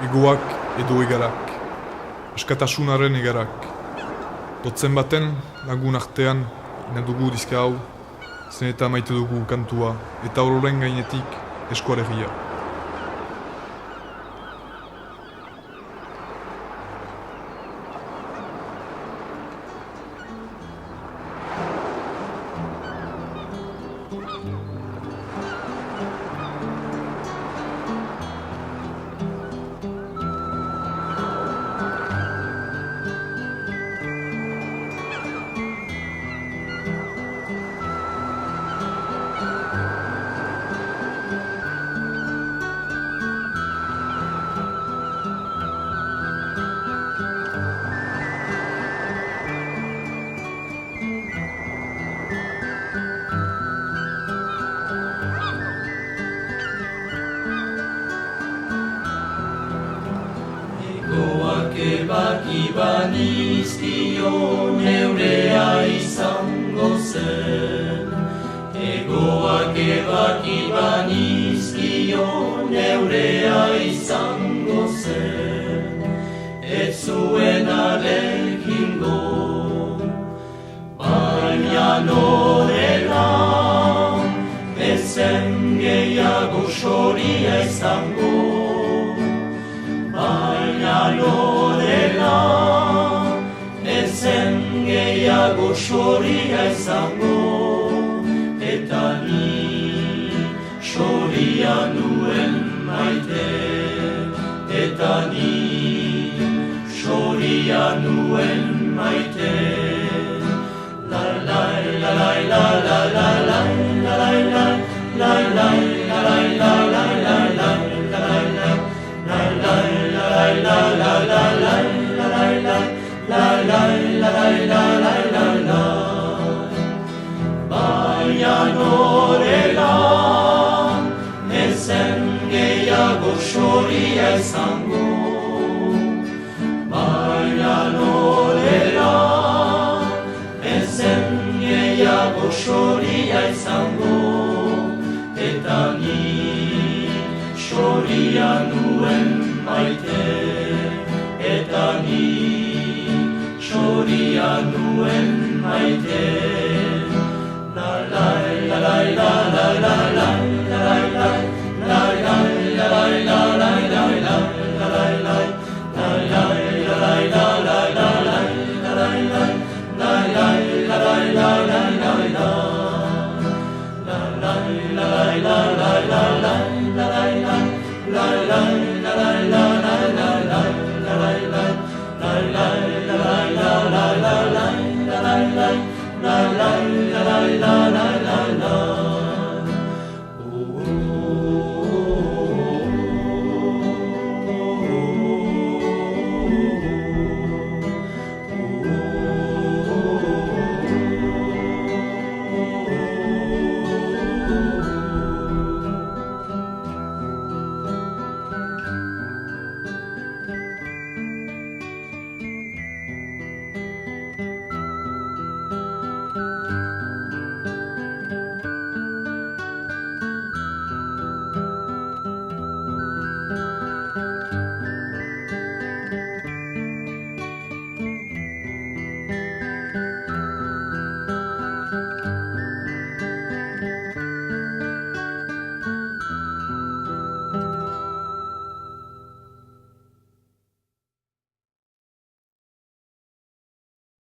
egoak edo egalak, askatasunaren egarak. Dotzen baten, lagun artean, inadugu dizka hau, zen eta maite dugu kantua, eta ororen gainetik eskualegia. Ebaki banizkio neurea izango zen. Egoak ebaki banizkio neurea izango zen. Ez zuen alegingo, baina norela, ezen gehiago soria izango. Baina norela, ezen gehiago soria izango, eta ni soria nuen maite, eta ni soria nuen maite. La la la la la la la la la la la la la la la la Baina norela, ezen gehiago soria izango. Baina norela, ezen gehiago soria izango. Eta ni soria nuen maite, eta ni soria nuen maite. La la la la la la la.